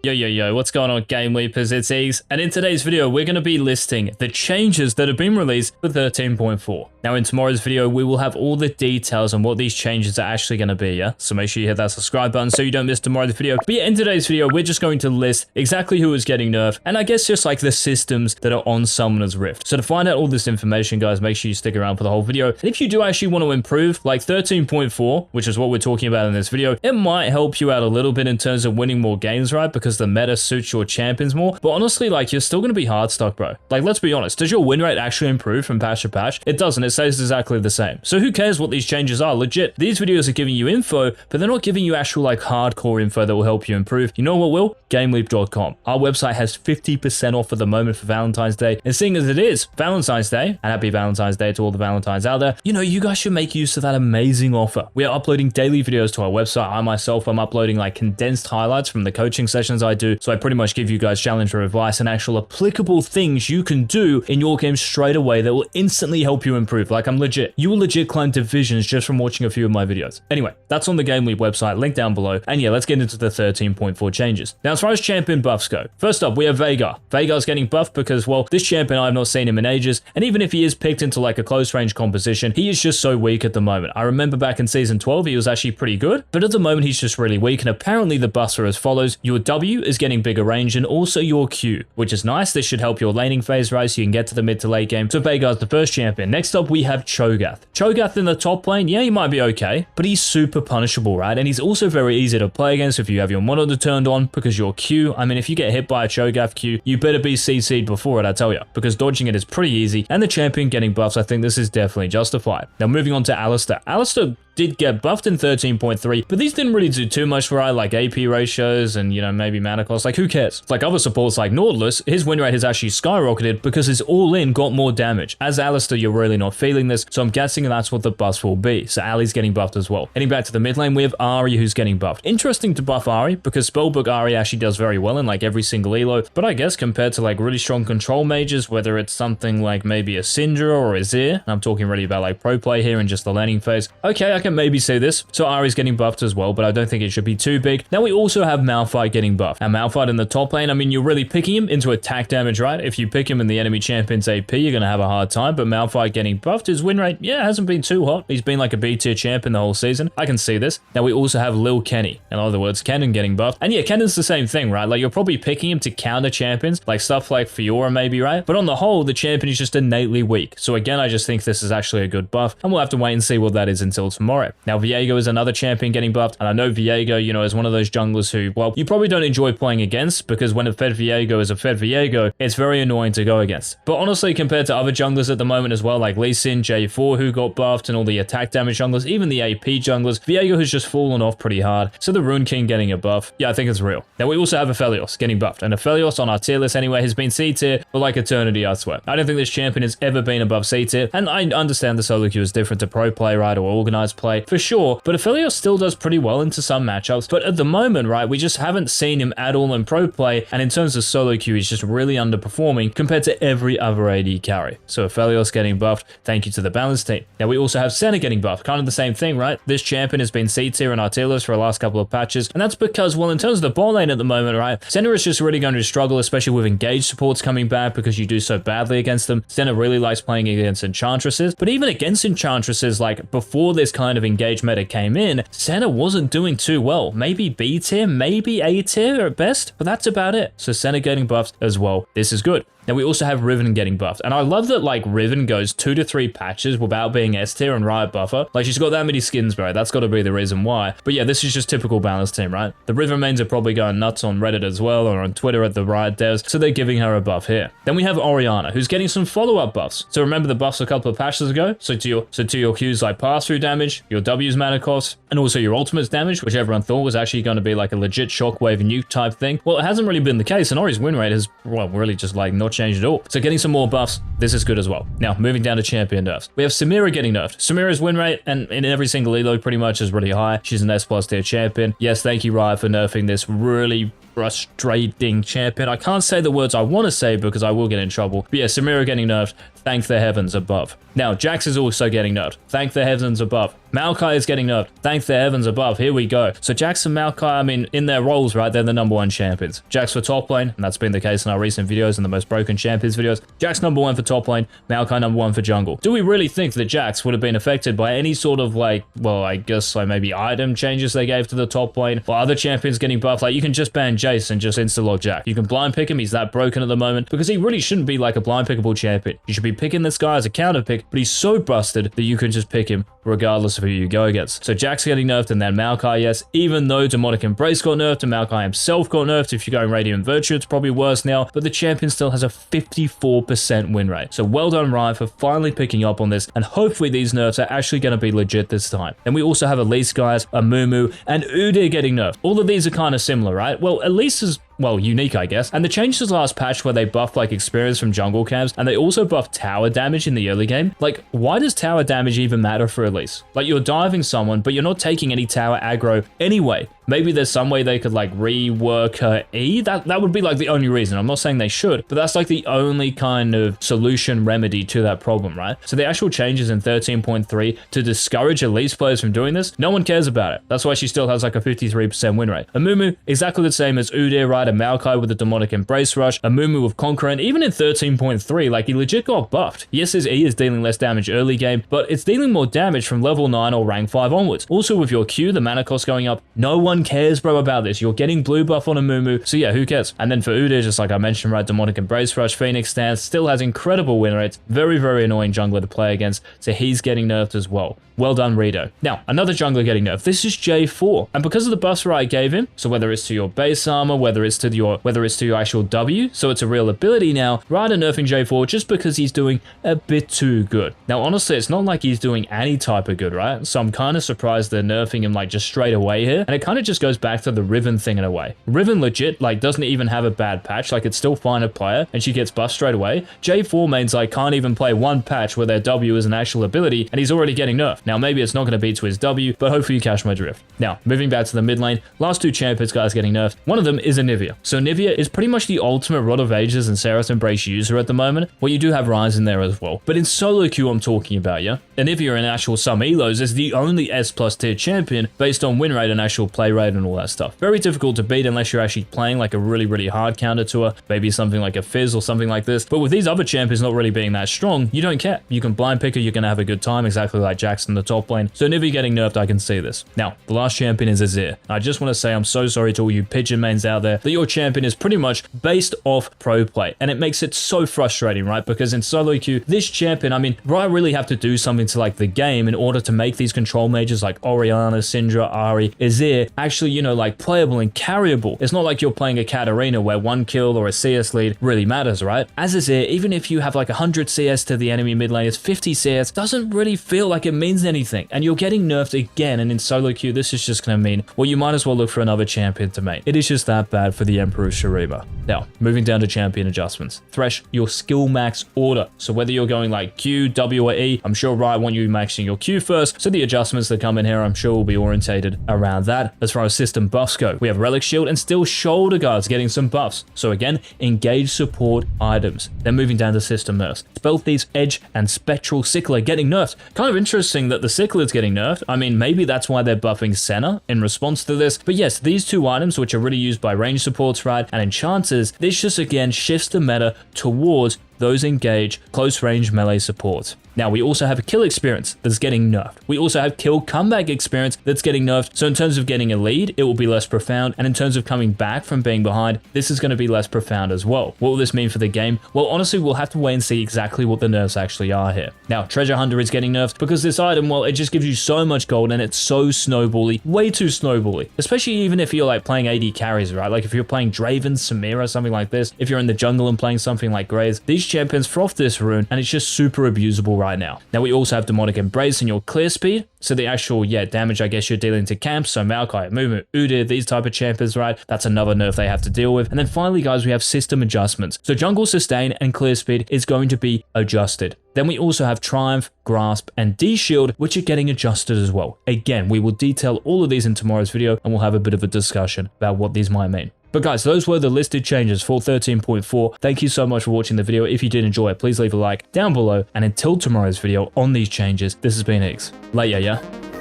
Yo, what's going on, GameLeapers? It's Ease, and in today's video, we're going to be listing the changes that have been released for 13.4. Now, in tomorrow's video, we will have all the details on what these changes are actually going to be, yeah? So make sure you hit that subscribe button so you don't miss tomorrow's video. But yeah, in today's video, we're just going to list exactly who is getting nerfed, and I guess just like the systems that are on Summoner's Rift. So to find out all this information, guys, make sure you stick around for the whole video. And if you do actually want to improve, like 13.4, which is what we're talking about in this video, it might help you out a little bit in terms of winning more games, right? Because the meta suits your champions more. But honestly, like, you're still going to be hard stuck, bro. Like, let's be honest. Does your win rate actually improve from patch to patch? It doesn't. It stays exactly the same. So who cares what these changes are? Legit, these videos are giving you info, but they're not giving you actual, like, hardcore info that will help you improve. You know what will? GameLeap.com. Our website has 50% off at the moment for Valentine's Day. And seeing as it is Valentine's Day, and happy Valentine's Day to all the Valentines out there, you know, you guys should make use of that amazing offer. We are uploading daily videos to our website. I myself am uploading, like, condensed highlights from the coaching sessions I do. So I pretty much give you guys challenge or advice and actual applicable things you can do in your game straight away that will instantly help you improve. Like, I'm legit. You will legit climb divisions just from watching a few of my videos. Anyway, that's on the GameLeap website, link down below. And yeah, let's get into the 13.4 changes. Now, as far as champion buffs go, first up, we have Veigar. Veigar's getting buffed because, well, this champion, I have not seen him in ages. And even if he is picked into like a close range composition, he is just so weak at the moment. I remember back in season 12, he was actually pretty good, but at the moment, he's just really weak. And apparently the buffs are as follows. Your W is getting bigger range and also your Q, which is nice. This should help your laning phase, right? So you can get to the mid to late game. So Veigar's the first champion. Next up, we have Cho'Gath. Cho'Gath in the top lane, yeah, he might be okay, but he's super punishable, right? And he's also very easy to play against if you have your monitor turned on, because your Q, I mean, if you get hit by a Cho'Gath Q, you better be CC'd before it, I tell you, because dodging it is pretty easy. And the champion getting buffs, I think this is definitely justified. Now, moving on to Alistar. Alistar did get buffed in 13.3, but these didn't really do too much for like AP ratios and, you know, maybe mana cost. Like, who cares? Like other supports like Nautilus, his win rate has actually skyrocketed because his all-in got more damage. As Alistar, you're really not feeling this, so I'm guessing that's what the buffs will be. So Ali's getting buffed as well. Heading back to the mid lane, we have Ahri who's getting buffed. Interesting to buff Ahri because Spellbook Ahri actually does very well in like every single elo, but I guess compared to like really strong control mages, whether it's something like maybe a Syndra or a Azir, and I'm talking really about like pro play here and just the laning phase, okay, I can maybe say this. So Ahri's getting buffed as well, but I don't think it should be too big. Now we also have Malphite getting buffed. And Malphite in the top lane, I mean, you're really picking him into attack damage, right? If you pick him in the enemy champion's AP, you're going to have a hard time, but Malphite getting buffed, his win rate, yeah, hasn't been too hot. He's been like a B tier champion the whole season. I can see this. Now we also have Lil Kenny. In other words, Kennen getting buffed. And yeah, Kennen's the same thing, right? Like, you're probably picking him to counter champions, like stuff like Fiora maybe, right? But on the whole, the champion is just innately weak. So again, I just think this is actually a good buff, and we'll have to wait and see what that is until tomorrow. Now, Viego is another champion getting buffed, and I know Viego, you know, is one of those junglers who, well, you probably don't enjoy playing against, because when a fed Viego is a fed Viego, it's very annoying to go against. But honestly, compared to other junglers at the moment as well, like Lee Sin, J4 who got buffed, and all the attack damage junglers, even the AP junglers, Viego has just fallen off pretty hard. So the Rune King getting a buff, yeah, I think it's real. Now we also have Aphelios getting buffed, and Aphelios on our tier list anyway has been C tier for like eternity, I swear. I don't think this champion has ever been above C tier, and I understand the solo queue is different to pro play, right, or organized play, for sure, but Aphelios still does pretty well into some matchups. But at the moment, right, we just haven't seen him at all in pro play, and in terms of solo queue, he's just really underperforming compared to every other AD carry. So Aphelios getting buffed, thank you to the balance team. Now we also have Senna getting buffed, kind of the same thing, right? This champion has been C tier in our tier list for the last couple of patches, and that's because, well, in terms of the bot lane at the moment, right, Senna is just really going to struggle, especially with engaged supports coming back because you do so badly against them. Senna really likes playing against enchantresses, but even against enchantresses, like before this kind of engaged meta came in, Senna wasn't doing too well. Maybe B tier, maybe A tier at best, but that's about it. So Senna getting buffed as well. This is good. Now we also have Riven getting buffed, and I love that like Riven goes 2 to 3 patches without being S tier and Riot buffer. Like, she's got that many skins, bro. That's got to be the reason why. But yeah, this is just typical balance team, right? The Riven mains are probably going nuts on Reddit as well, or on Twitter at the Riot devs, so they're giving her a buff here. Then we have Orianna, who's getting some follow-up buffs. So remember the buffs a couple of patches ago? So to your Qs like pass-through damage, your W's mana cost, and also your ultimates damage, which everyone thought was actually going to be like a legit shockwave nuke type thing. Well, it hasn't really been the case, and Ori's win rate has, well, really just like not changed at all. So getting some more buffs, this is good as well. Now, moving down to champion nerfs. We have Samira getting nerfed. Samira's win rate, and in every single elo pretty much, is really high. She's an S+ tier champion. Yes, thank you, Riot, for nerfing this really frustrating champion. I can't say the words I want to say because I will get in trouble. But yeah, Samira getting nerfed. Thank the heavens above. Now, Jax is also getting nerfed. Thank the heavens above. Maokai is getting nerfed. Thank the heavens above. Here we go. So Jax and Maokai, I mean, in their roles, right, they're the #1 champions. Jax for top lane, and that's been the case in our recent videos and the most broken champions videos. Jax #1 for top lane, Maokai #1 for jungle. Do we really think that Jax would have been affected by any sort of like, well, I guess like maybe item changes they gave to the top lane, or other champions getting buffed? Like, you can just ban Jace and just insta-log Jax. You can blind pick him, he's that broken at the moment, because he really shouldn't be like a blind pickable champion. You should be picking this guy as a counter pick, but he's so busted that you can just pick him regardless of who you go against. So Jax getting nerfed, and then Maokai, yes, even though Demonic Embrace got nerfed and Maokai himself got nerfed, if you're going Radiant Virtue, it's probably worse now, but the champion still has a 54% win rate. So well done, Riot, for finally picking up on this, and hopefully these nerfs are actually going to be legit this time. And we also have Elise, guys, a Mumu, and Udyr getting nerfed. All of these are kind of similar, right? Well, Elise is, well, unique, I guess. And the changes last patch where they buffed like experience from jungle camps, and they also buffed tower damage in the early game. Like, why does tower damage even matter for Elise? Like, you're diving someone, but you're not taking any tower aggro anyway. Maybe there's some way they could like rework her E. That would be like the only reason. I'm not saying they should, but that's like the only kind of solution remedy to that problem, right? So the actual changes in 13.3 to discourage Elise players from doing this, no one cares about it. That's why she still has like a 53% win rate. Amumu, exactly the same as Udyr, right? And Maokai with the Demonic Embrace Rush. Amumu with Conqueror, and even in 13.3, like he legit got buffed. Yes, his E is dealing less damage early game, but it's dealing more damage from level 9 or rank 5 onwards. Also with your Q, the mana cost going up, no one cares, bro, about this. You're getting blue buff on a Mumu, so yeah, who cares? And then for Udyr, just like I mentioned, right, Demonic Embrace Rush, Phoenix Stance, still has incredible win rates. Very, very annoying jungler to play against, so he's getting nerfed as well. Well done, Rito. Now, another jungler getting nerfed. This is J4, and because of the buffs I gave him, so whether it's to your base armor, whether it's to your actual W, so it's a real ability now, Riot are nerfing J4 just because he's doing a bit too good. Now, honestly, it's not like he's doing any type of good, right? So I'm kind of surprised they're nerfing him like just straight away here, and it kind of just goes back to the Riven thing in a way. Riven legit like doesn't even have a bad patch, like it's still fine a player, and she gets buffed straight away. J4 mains like can't even play one patch where their W is an actual ability, and he's already getting nerfed. Now, maybe it's not going to be to his W, but hopefully you catch my drift. Now, moving back to the mid lane, last two champions guys getting nerfed. One of them is Anivia. So Anivia is pretty much the ultimate Rod of Ages and Seraph Embrace user at the moment. Well, you do have Ryze in there as well, but in solo queue I'm talking about, yeah? Anivia in actual some elos is the only S+ tier champion based on win rate and actual play rate and all that stuff. Very difficult to beat unless you're actually playing like a really, really hard counter to her, maybe something like a Fizz or something like this. But with these other champions not really being that strong, you don't care. You can blind pick her, you're going to have a good time, exactly like Jax in the top lane. So Anivia getting nerfed, I can see this. Now, the last champion is Azir. I just want to say I'm so sorry to all you pigeon mains out there that your champion is pretty much based off pro play, and it makes it so frustrating, right? Because in solo queue, this champion, I mean, I really have to do something to like the game in order to make these control mages like Orianna, Syndra, Ahri, Azir actually, you know, like playable and carryable. It's not like you're playing a Katarina where one kill or a CS lead really matters, right? As Azir, even if you have like 100 CS to the enemy mid lane, it's 50 CS, doesn't really feel like it means anything, and you're getting nerfed again. And in solo queue, this is just going to mean, well, you might as well look for another champion to main. It is just that bad for the Emperor Shurima. Now, moving down to champion adjustments. Thresh your skill max order. So whether you're going like Q, W, or E, I'm sure Riot want you maxing your Q first. So the adjustments that come in here, I'm sure will be orientated around that. As far as system buffs go, we have Relic Shield and still shoulder guards getting some buffs. So again, engage support items. Then moving down to system nerfs. Spell Thieves, Edge, and Spectral Sickler getting nerfed. Kind of interesting that the Sickler's getting nerfed. I mean, maybe that's why they're buffing Senna in response to this. But yes, these two items, which are really used by range supports, right, and enchanters, this just again shifts the meta towards those engage close range melee supports. Now, we also have a kill experience that's getting nerfed. We also have kill comeback experience that's getting nerfed. So in terms of getting a lead, it will be less profound. And in terms of coming back from being behind, this is going to be less profound as well. What will this mean for the game? Well, honestly, we'll have to wait and see exactly what the nerfs actually are here. Now, Treasure Hunter is getting nerfed because this item, well, it just gives you so much gold and it's so snowbally, way too snowbally. Especially even if you're like playing AD carries, right? Like if you're playing Draven, Samira, something like this. If you're in the jungle and playing something like Graves, these champions froth this rune and it's just super abusable right now. Now, we also have Demonic Embrace and your clear speed. So the actual, damage I guess you're dealing to camps. So Maokai, Mumu, Udyr, these type of champions, right? That's another nerf they have to deal with. And then finally, guys, we have system adjustments. So jungle sustain and clear speed is going to be adjusted. Then we also have Triumph, Grasp, and D-Shield, which are getting adjusted as well. Again, we will detail all of these in tomorrow's video and we'll have a bit of a discussion about what these might mean. But guys, those were the listed changes for 13.4. Thank you so much for watching the video. If you did enjoy it, please leave a like down below. And until tomorrow's video on these changes, this has been X. Later, yeah?